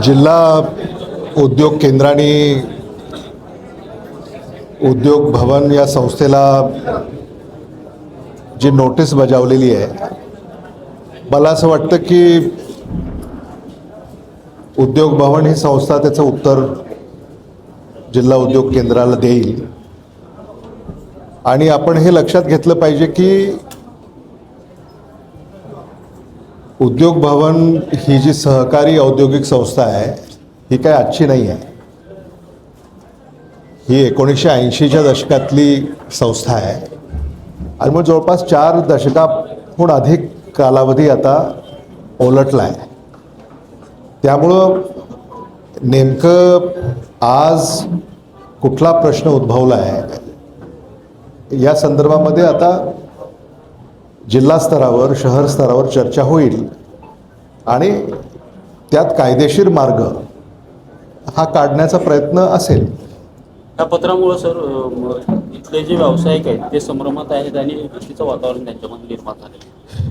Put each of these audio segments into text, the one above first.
जिल्हा उद्योग केंद्राने उद्योग भवन या संस्थेला जी नोटीस बजावलेली आहे, मला असं वाटतं की उद्योग भवन ही संस्था त्याचं उत्तर जिल्हा उद्योग केंद्राला देईल. आणि आपण हे लक्षात घेतलं पाहिजे की उद्योग भवन ही जी सहकारी औद्योगिक संस्था आहे ही काय आजची नाही आहे. ही 1980च्या दशकातली संस्था आहे आणि मग जवळपास 4 दशकाहून अधिक कालावधी आता ओलाटला आहे. त्यामुळं नेमकं आज कुठला प्रश्न उद्भवला आहे या संदर्भामध्ये आता जिल्हा स्तरावर, शहर स्तरावर चर्चा होईल आणि त्यात कायदेशीर मार्ग हा काढण्याचा प्रयत्न असेल. या पत्रामुळे सर इथले जे व्यावसायिक आहेत ते संभ्रमात आहेत आणि भीतीचं वातावरण त्यांच्यामध्ये निर्माण झालं.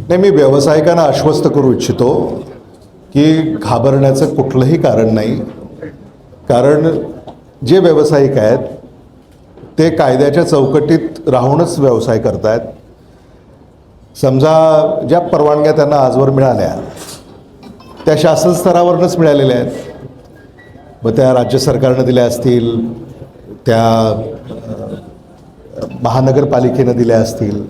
नाही, मी व्यावसायिकांना आश्वस्त करू इच्छितो की घाबरण्याचं कुठलंही कारण नाही. कारण जे व्यावसायिक आहेत ते कायद्याच्या चौकटीत राहूनच व्यवसाय करत आहेत. समजा ज्या परवानग्या त्यांना आजवर मिळाल्या त्या शासन स्तरावरूनच मिळालेल्या आहेत. मग त्या राज्य सरकारनं दिल्या असतील, त्या महानगरपालिकेनं दिल्या असतील.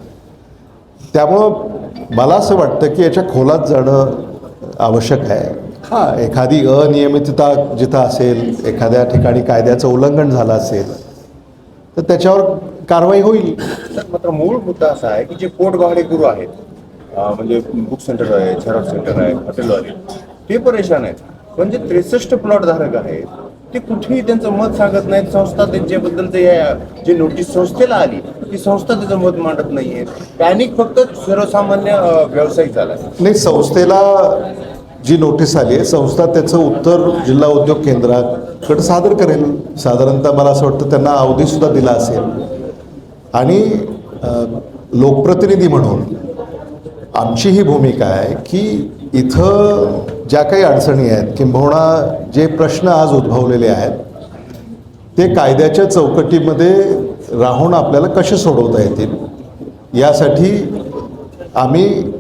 त्यामुळं मला असं वाटतं की याच्या खोलात जाणं आवश्यक आहे. हां, एखादी अनियमितता जिथं असेल, एखाद्या ठिकाणी कायद्याचं उल्लंघन झालं असेल तर त्याच्यावर कारवाई होईल. मात्र मूळ मुद्दा असा आहे की जे पोटभाडेकरू आहेत, म्हणजे बुक सेंटर आहे, झेरॉक्स सेंटर आहे, हॉटेलवाले, ते परेशान आहेत. पण जे 63 प्लॉट धारक आहेत ते कुठेही त्यांचं मत सांगत नाहीत. संस्था त्यांच्याबद्दल जे नोटीस संस्थेला आली ती संस्था त्याचं मत मांडत नाहीये. पॅनिक फक्त सर्वसामान्य व्यावसायिक झाला नाही. संस्थेला जी नोटीस आली आहे, संस्था त्याचं उत्तर जिल्हा उद्योग केंद्राकडे सादर करेल. साधारणतः मला असं वाटतं त्यांना अवधीसुद्धा दिला असेल. आणि लोकप्रतिनिधी म्हणून आमची ही भूमिका आहे की इथं ज्या काही अडचणी आहेत किंबहुना जे प्रश्न आज उद्भवलेले आहेत ते कायद्याच्या चौकटीमध्ये राहून आपल्याला कसे सोडवता येतील यासाठी आम्ही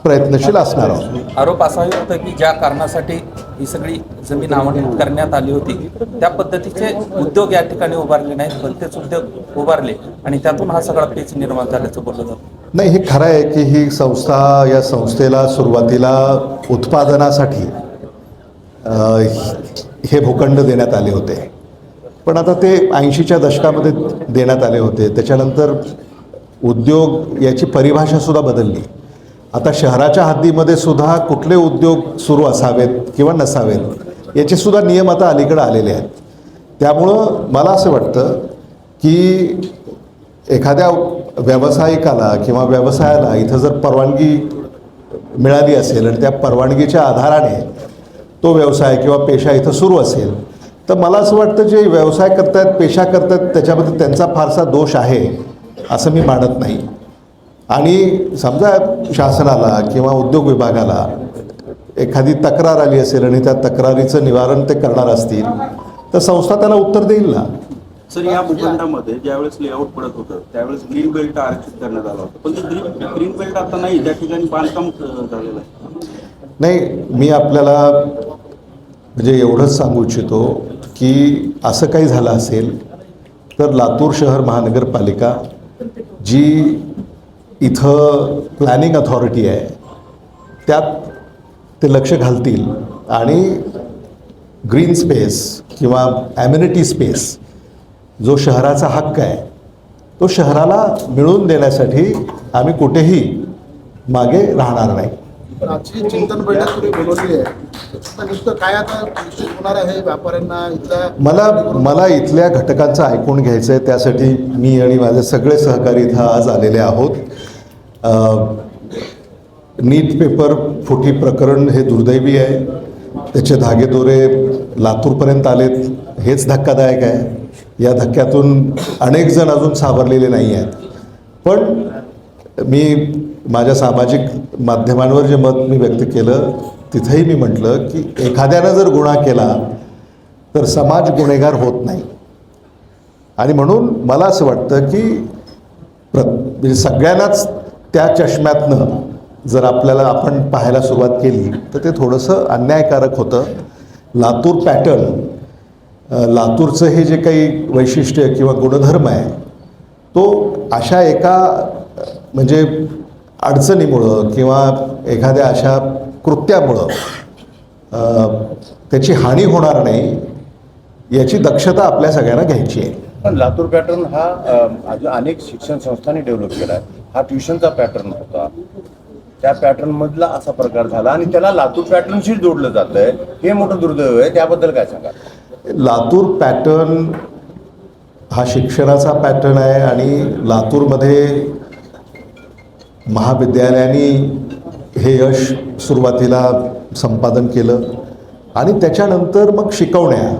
प्रयत्नशील असणार आहोत. आरोप असाही होता की ज्या कारणासाठी ही सगळी जमीन आवंटित करण्यात आली होती त्या पद्धतीचे उद्योग या ठिकाणी उभारले नाहीत, भलतेच उद्योग उभारले आणि त्यातून हा सगळा पेच निर्माण झाल्याचं बोललं जातं. नाही, हे खरं आहे की ही संस्था, या संस्थेला सुरुवातीला उत्पादनासाठी हे भूखंड देण्यात आले होते. पण आता ते 80च्या दशकामध्ये देण्यात आले होते. त्याच्यानंतर उद्योग याची परिभाषासुद्धा बदलली. आता शहराच्या हद्दीमध्ये सुद्धा कुठले उद्योग सुरू असावेत किंवा नसावेत याचे सुद्धा नियम आता अलीकडे आलेले आहेत. त्यामुळं मला असं वाटतं की एखाद्या व्यावसायिकाला किंवा व्यवसायाला इथं जर परवानगी मिळाली असेल आणि त्या परवानगीच्या आधाराने तो व्यवसाय किंवा पेशा इथं सुरू असेल तर मला असं वाटतं जे व्यवसाय करतायत, पेशा करतायत त्याच्यामध्ये त्यांचा फारसा दोष आहे असं मी मानत नाही. आणि समजा शासनाला किंवा उद्योग विभागाला एखादी तक्रार आली असेल आणि त्या तक्रारीचं निवारण ते करणार असतील तर संस्था त्यांना उत्तर देईल ना. सर, या भूखंडामध्ये ज्यावेळेस लेआउट पडत होतं त्यावेळेस ग्रीन बेल्ट आरक्षित करण्यात आला होता, पण ते ग्रीन बेल्ट आता नाही, त्या ठिकाणी बांधकाम झालेलं आहे. नाही, मी आपल्याला म्हणजे एवढंच सांगू इच्छितो की असं काही झालं असेल तर लातूर शहर महानगरपालिका जी इथं प्लॅनिंग अथॉरिटी आहे त्यात ते लक्ष घालतील आणि ग्रीन स्पेस किंवा ॲम्युनिटी स्पेस जो शहराचा हक्क आहे तो शहराला मिळवून देण्यासाठी आम्ही कुठेही मागे राहणार नाही. आजची चिंतन बैठक तुम्ही बोलवली आहे, नुसतं काय आता निश्चित होणार आहे व्यापाऱ्यांना इथल्या? मला इथल्या घटकांचं ऐकून घ्यायचं आहे. त्यासाठी मी आणि माझे सगळे सहकारी इथं आज आलेले आहोत. नीट पेपर फुटी प्रकरण हे दुर्दैवी आहे. त्याचे धागेदोरे लातूरपर्यंत आलेत, हेच धक्कादायक आहे. या धक्क्यातून अनेक जण अजून सावरलेले नाही आहेत. पण मी माझ्या सामाजिक माध्यमांवर जे मत मी व्यक्त केलं तिथंही मी म्हटलं की एखाद्यानं जर गुन्हा केला तर समाज गुन्हेगार होत नाही. आणि म्हणून मला असं वाटतं की म्हणजे सगळ्यांनाच त्या चष्म्यातनं जर आपण पाहायला सुरुवात केली तर ते थोडंसं अन्यायकारक होतं. लातूर पॅटर्न, लातूरचं हे जे काही वैशिष्ट्य किंवा गुणधर्म आहे तो अशा एका म्हणजे अडचणीमुळं किंवा एखाद्या अशा कृत्यामुळं त्याची हानी होणार नाही याची दक्षता आपल्या सगळ्यांना घ्यायची आहे. पण लातूर पॅटर्न हा अजून अनेक शिक्षण संस्थांनी डेव्हलप केला आहे. हा ट्युशनचा पॅटर्न होता, त्या पॅटर्न मधला असा प्रकार झाला आणि त्याला लातूर पॅटर्नशी जोडलं जातंय. हे मोठं दुर्दैव आहे. त्याबद्दल काय सांगा? लातूर पॅटर्न हा शिक्षणाचा पॅटर्न आहे आणि लातूरमध्ये महाविद्यालयांनी हे यश सुरुवातीला संपादन केलं आणि त्याच्यानंतर मग शिकवण्या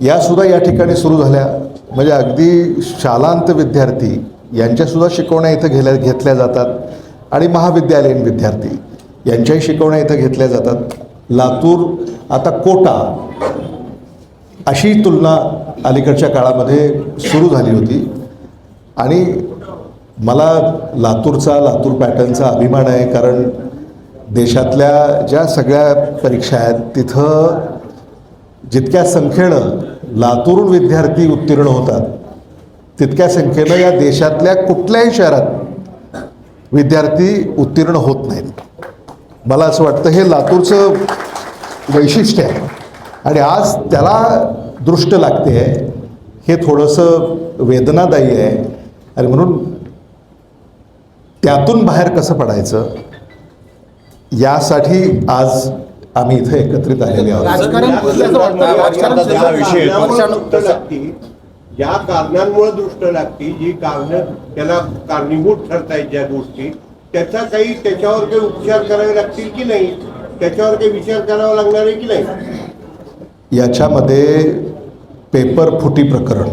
यासुद्धा या ठिकाणी सुरू झाल्या. म्हणजे अगदी शालांत विद्यार्थी यांच्यासुद्धा शिकवण्या इथं घेतल्या जातात आणि महाविद्यालयीन विद्यार्थी यांच्याही शिकवण्या इथं घेतल्या जातात. लातूर आता कोटा अशी तुलना अलीकडच्या काळामध्ये सुरू झाली होती आणि मला लातूर पॅटर्नचा अभिमान आहे. कारण देशातल्या ज्या सगळ्या परीक्षा आहेत तिथं जितक्या संख्येनं लातूरून विद्यार्थी उत्तीर्ण होतात तितक्या संख्येनं या देशातल्या कुठल्याही शहरात विद्यार्थी उत्तीर्ण होत नाहीत. मला असं वाटतं हे लातूरचं वैशिष्ट्य आहे आणि आज त्याला दृष्ट लागते आहे. हे थोडंसं वेदनादायी आहे आणि म्हणून त्यातून बाहेर कसं पडायचं यासाठी आज आम्ही इथं एकत्रित आलेले आहोत. राजकारण बोलल्याचं वाटतं. राजकारण हा विषय येतो. दृष्ट लागती, ज्या कारणांमुळे दृष्ट लागती, जी कारणं त्याला कारणीभूत ठरतायत ज्या गोष्टी, त्याचा काही त्याच्यावर काही उपचार करावे लागतील की नाही, त्याच्यावर काही विचार करावा लागणार आहे की नाही? याच्यामध्ये पेपर फुटी प्रकरण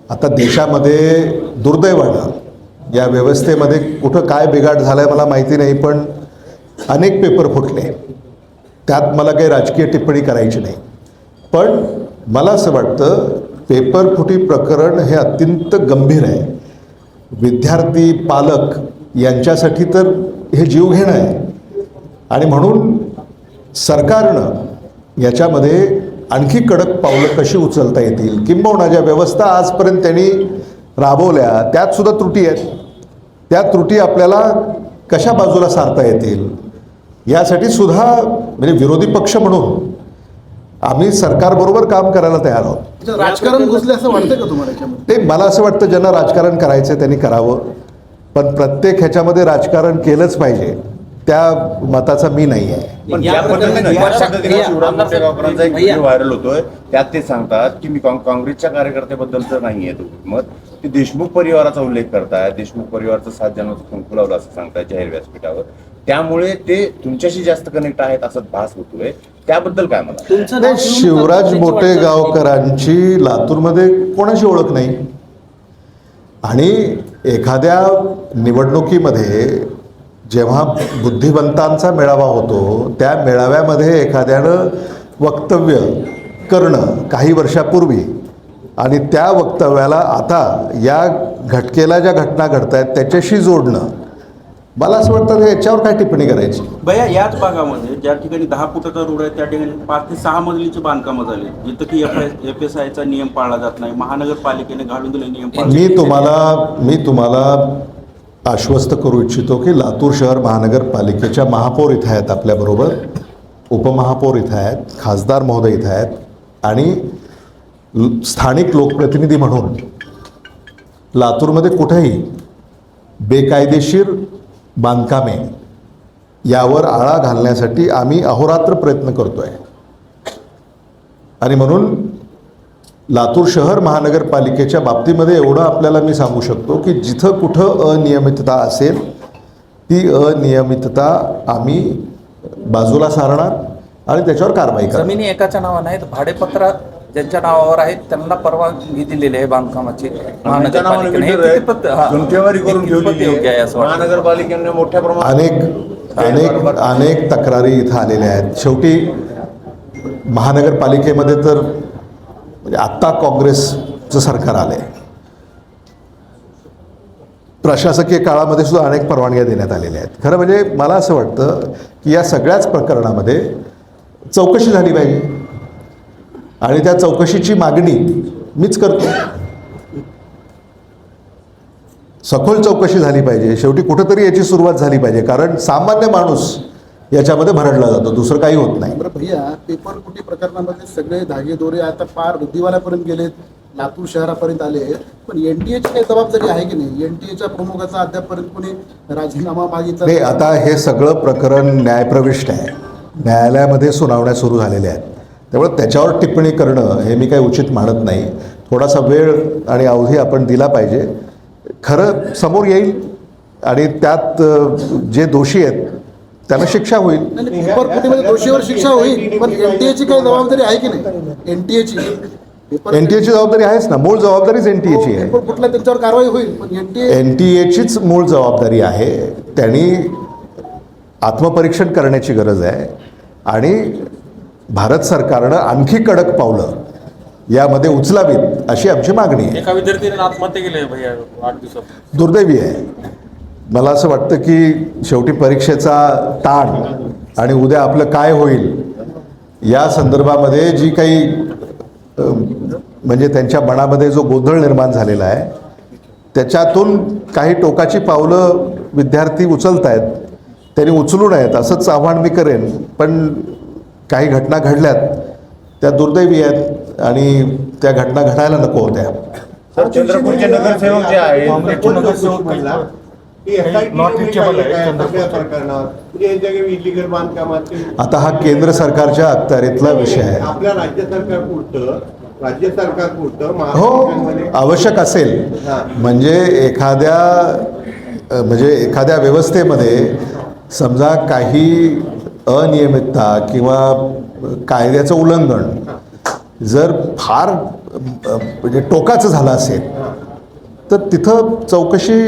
आता देशामध्ये दुर्दैवानं या व्यवस्थेमध्ये कुठं काय बिघाड झाला आहे मला माहिती नाही, पण अनेक पेपर फुटले. त्यात मला काही राजकीय टिप्पणी करायची नाही. पण मला असं वाटतं पेपर फुटी प्रकरण हे अत्यंत गंभीर आहे. विद्यार्थी पालक यांच्यासाठी तर हे जीवघेणं आहे आणि म्हणून सरकारनं याच्यामध्ये आणखी कडक पावलं कशी उचलता येतील किंबहुना ज्या व्यवस्था आजपर्यंत त्यांनी राबवल्या त्यातसुद्धा त्रुटी आहेत, त्या त्रुटी आपल्याला कशा बाजूला सारता येतील यासाठी सुद्धा म्हणजे विरोधी पक्ष म्हणून आम्ही सरकारबरोबर काम करायला तयार आहोत. राजकारण घुसले असं वाटतं का तुम्हाला याच्यामध्ये? ते मला असं वाटतं ज्यांना राजकारण करायचं आहे त्यांनी करावं, पण प्रत्येक ह्याच्यामध्ये राजकारण केलंच पाहिजे त्या मताचा मी नाही आहे. पण ज्या पद्धतीने शिवराम मोठेगावकरांचा एक व्हिडिओ व्हायरल होतोय त्यात ते सांगतात की मी काँग्रेसच्या कार्यकर्त्याबद्दलचं नाही आहे तो मत, ते देशमुख परिवाराचा उल्लेख करतायत. देशमुख परिवाराचं 7 जणांचं खुंफुलावलं असं सांगतायत जाहीर व्यासपीठावर. त्यामुळे ते तुमच्याशी जास्त कनेक्ट आहेत असं भास होतोय. त्याबद्दल काय मला? नाही, शिवराज मोठेगावकरांची लातूरमध्ये कोणाची ओळख नाही आणि एखाद्या निवडणुकीमध्ये जेव्हा बुद्धिवंतांचा मेळावा होतो त्या मेळाव्यामध्ये एखाद्यानं वक्तव्य करणं काही वर्षापूर्वी आणि त्या वक्तव्याला आता या घटकेला ज्या घटना घडत आहेत त्याच्याशी जोडणं, मला असं वाटतं की याच्यावर काय टिप्पणी करायची. भैया याच भागामध्ये ज्या ठिकाणी 10 फुटाचा रोड आहे त्या ठिकाणी 5 ते 6 मजलीची बांधकामं झाली जिथं की FSIचा नियम पाळला जात नाही. महानगरपालिकेने घालून दिले नियम. मी तुम्हाला आश्वस्त करू इच्छितो की लातूर शहर महानगरपालिकेच्या महापौर इथं आहेत, आपल्याबरोबर उपमहापौर इथं आहेत, खासदार महोदय इथं आहेत आणि स्थानिक लोकप्रतिनिधी म्हणून लातूरमध्ये कुठेही बेकायदेशीर बांधकामे यावर आळा घालण्यासाठी आम्ही अहोरात्र प्रयत्न करतो आहे. आणि म्हणून लातूर शहर महानगरपालिकेच्या बाबतीमध्ये एवढं आपल्याला मी सांगू शकतो की जिथं कुठं अनियमितता असेल ती अनियमितता आम्ही बाजूला सारणार आणि त्याच्यावर कारवाई करणार. जमिनी एकाच्या नावावर नाहीत, भाडेपत्र ज्यांच्या नावावर आहेत त्यांना परवानगी दिलेली आहे बांधकामाची महानगरपालिकेने. महानगरपालिकेने मोठ्या प्रमाणात अनेक तक्रारी इथं आलेल्या आहेत. शेवटी महानगरपालिकेमध्ये तर म्हणजे आत्ता काँग्रेसचं सरकार आलं आहे. प्रशासकीय काळामध्ये सुद्धा अनेक परवानग्या देण्यात आलेल्या आहेत. खरं म्हणजे मला असं वाटतं की या सगळ्याच प्रकरणामध्ये चौकशी झाली पाहिजे आणि त्या चौकशीची मागणी मीच करतो. सखोल चौकशी झाली पाहिजे. शेवटी कुठंतरी याची सुरुवात झाली पाहिजे, कारण सामान्य माणूस याच्यामध्ये भरडला जातो, दुसरं काही होत नाही. बरं भैया, पेपर फुटी प्रकरणामध्ये सगळे धागेदोरे आता पार बुद्धिवाल्यापर्यंत गेलेत, लातूर शहरापर्यंत आले. पण एनटीएची काही जबाबदारी आहे की नाही? एनटीएच्या प्रमुखाचा अद्यापपर्यंत कोणी राजीनामा मागितला नाही, आता हे सगळं प्रकरण न्यायप्रविष्ट आहे. न्यायालयामध्ये सुनावण्या सुरू झालेल्या आहेत. त्यामुळे त्याच्यावर टिप्पणी करणं हे मी काही उचित मानत नाही. थोडासा वेळ आणि अवधी आपण दिला पाहिजे. खरं समोर येईल आणि त्यात जे दोषी आहेत त्यांना शिक्षा होईल. नाही, पेपर फुटीमध्ये दोषीवर शिक्षा होईल, पण एनटीएची काही जबाबदारी आहे की नाही? एनटीएची जबाबदारी आहेच ना, मूळ जबाबदारीच एनटीएची आहे. पेपर फुटला त्यांच्यावर कारवाई होईल, पण एनटीएचीच मूळ जबाबदारी आहे. त्यांनी आत्मपरीक्षण करण्याची गरज आहे आणि भारत सरकारनं आणखी कडक पावलं यामध्ये उचलावीत अशी आमची मागणी आहे. एका विद्यार्थ्याने आत्महत्या केली आहे भैया 8 दिवसात. दुर्दैवी आहे. मला असं वाटतं की शेवटी परीक्षेचा ताण आणि उद्या आपलं काय होईल या संदर्भामध्ये जी काही म्हणजे त्यांच्या मनामध्ये जो गोंधळ निर्माण झालेला आहे त्याच्यातून काही टोकाची पावलं विद्यार्थी उचलत आहेत. त्यांनी उचलू नयेत असंच आव्हान मी करेन. पण काही घटना घडल्यात त्या दुर्दैवी आहेत आणि त्या घटना घडायला नको होत्या. सर, चंद्रपूरचे नगरसेवक जे आहेत काँग्रेसचे नगरसेवक इलिगल बांधकामाचे आता हा केंद्र सरकारच्या अखत्यारीतला विषय आहे. आपल्या राज्य सरकार पुरतं हो, आवश्यक असेल म्हणजे एखाद्या व्यवस्थेमध्ये समजा काही अनियमितता किंवा कायद्याचं उल्लंघन जर फार म्हणजे टोकाचं झालं असेल तर तिथं चौकशी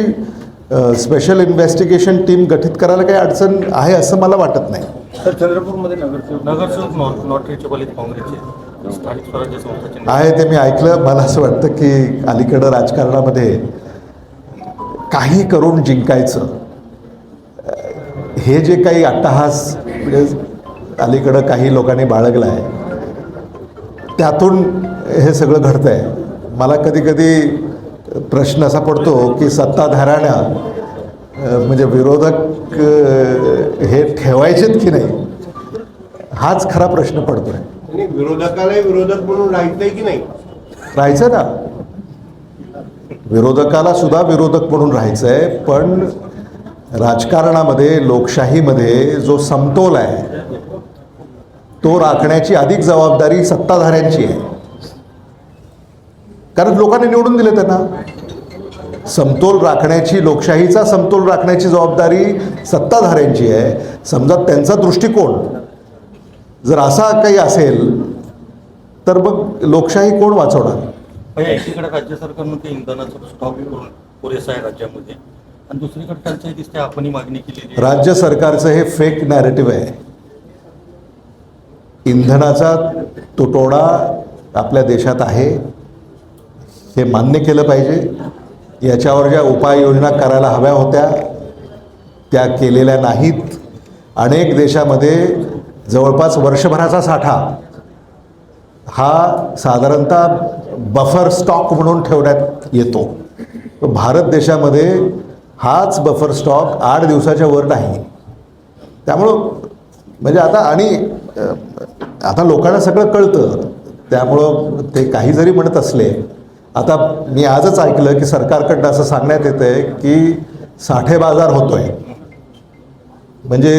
स्पेशल इन्व्हेस्टिगेशन टीम गठीत करायला काही अडचण आहे असं मला वाटत नाही. सर, चंद्रपूरमध्ये नगरसेवक नॉट रिचेबल आहेत काँग्रेसचे, स्थानिक स्वराज्य संस्थाचे. आहे ते मी ऐकलं. मला असं वाटतं की अलीकडं राजकारणामध्ये काही करून जिंकायचं हे जे काही अट्टहास म्हणजे अलीकडं काही लोकांनी बाळगला आहे त्यातून हे सगळं घडतं आहे. मला कधी कधी प्रश्न असा पडतो की सत्ताधाऱ्यांना म्हणजे विरोधक हे ठेवायचेत की नाही हाच खरा प्रश्न पडतो आहे. आणि विरोधकालाही विरोधक म्हणून राहायचंय की नाही? राहायचं ना, विरोधकाला सुद्धा विरोधक म्हणून राहायचं आहे. पण राजकारणामध्ये लोकशाहीमध्ये जो समतोल आहे तो राखण्याची अधिक जबाबदारी सत्ताधाऱ्यांची आहे, कारण लोकांनी निवडून दिले त्यांना. समतोल राखण्याची, लोकशाहीचा समतोल राखण्याची जबाबदारी सत्ताधाऱ्यांची आहे. समजा त्यांचा दृष्टिकोन जर असा काही असेल तर मग लोकशाही कोण वाचवणार? एकीकडे राज्य सरकारनं इंधनाचा स्टॉक करून पुरेसा आहे राज्यामध्ये, आणि दुसरीकडे त्यांचं दिसते आपणही मागणी केली. राज्य सरकारचं हे फेक नॅरेटिव्ह आहे. इंधनाचा तुटवडा आपल्या देशात आहे हे मान्य केलं पाहिजे. याच्यावर ज्या उपाययोजना करायला हव्या होत्या त्या केलेल्या नाहीत. अनेक देशामध्ये जवळपास वर्षभराचा साठा हा साधारणतः बफर स्टॉक म्हणून ठेवण्यात येतो. भारत देशामध्ये हाच बफर स्टॉक 8 दिवसाच्या वर नाही. त्यामुळं म्हणजे आता लोकांना सगळं कळतं. त्यामुळं ते काही जरी म्हणत असले, आता मी आजच ऐकलं की सरकारकडनं असं सांगण्यात येतं आहे की साठेबाजार होतो आहे. म्हणजे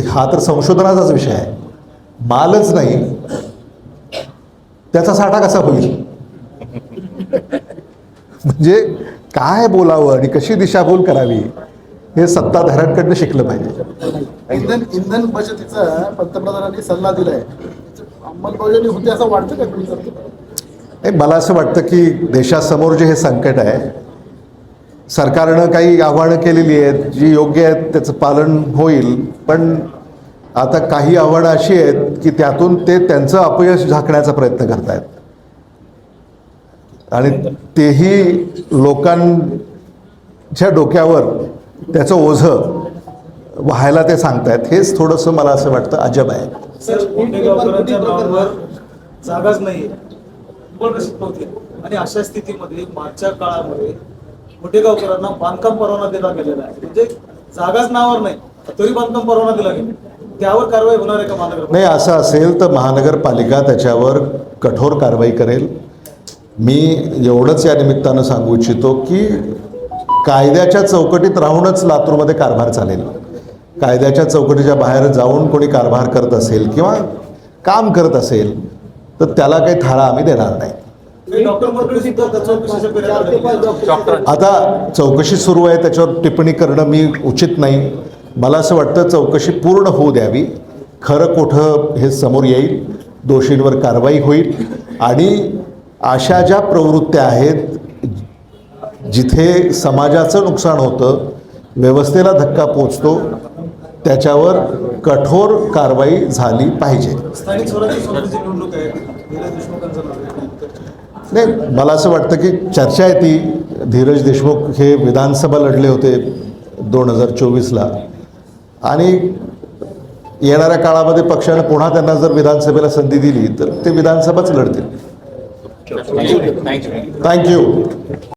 हा तर संशोधनाचाच विषय आहे. मालच नाही त्याचा साठा कसा होईल? म्हणजे काय बोलावं आणि कशी दिशाभूल करावी हे सत्ताधाऱ्यांकडनं शिकलं पाहिजे. इंधन बचतीचा पंतप्रधानांनी सल्ला दिलाय, अंमलबजावणी होते असं वाटतं का तुम्ही? मला असं वाटतं की देशासमोर जे हे संकट आहे सरकारनं काही आव्हानं केलेली आहेत जी योग्य आहेत, त्याचं पालन होईल. पण आता काही आव्हानं अशी आहेत की त्यातून ते त्यांचं अपयश झाकण्याचा प्रयत्न करतायत आणि तेही लोकांच्या डोक्यावर त्याचं ओझं व्हायला ते सांगतायत. हेच थोडंसं मला असं वाटतं अजब आहे. मोठेगावकरांच्या नावावर जागाच नाही नव्हती आणि अशा स्थितीमध्ये मागच्या काळामध्ये मोठेगावकरांना बांधकाम परवाना दिला गेलेला आहे. म्हणजे जागाच नावावर नाही तरी बांधकाम परवाना दिला गेला. त्यावर कारवाई होणार आहे का महानगर? नाही, असं असेल तर महानगरपालिका त्याच्यावर कठोर कारवाई करेल. मी एवढंच या निमित्तानं सांगू इच्छितो की कायद्याच्या चौकटीत राहूनच लातूरमध्ये कारभार चालेल. कायद्याच्या चौकटीच्या बाहेर जाऊन कोणी कारभार करत असेल किंवा काम करत असेल तर त्याला काही थारा आम्ही देणार नाही. डॉक्टर मोरकडे सुद्धा त्या चौकशीच्या फेऱ्या आता चौकशी सुरू आहे, त्याच्यावर टिप्पणी करणं मी उचित नाही. मला असं वाटतं चौकशी पूर्ण होऊ द्यावी, खरं कुठं हे समोर येईल, दोषींवर कारवाई होईल आणि अशा ज्या प्रवृत्त्या आहेत जिथे समाजाचं नुकसान होतं, व्यवस्थेला धक्का पोचतो, त्याच्यावर कठोर कारवाई झाली पाहिजे. स्थानिक स्वराज्य संस्थेची निवडणूक आहे, धीरज देशमुखांचं नाव आहे. नाही, मला असं वाटतं की चर्चा आहे ती. धीरज देशमुख हे विधानसभा लढले होते 2024ला आणि येणाऱ्या काळामध्ये पक्षानं पुन्हा त्यांना जर विधानसभेला संधी दिली तर ते विधानसभाच लढतील. थँक्यू.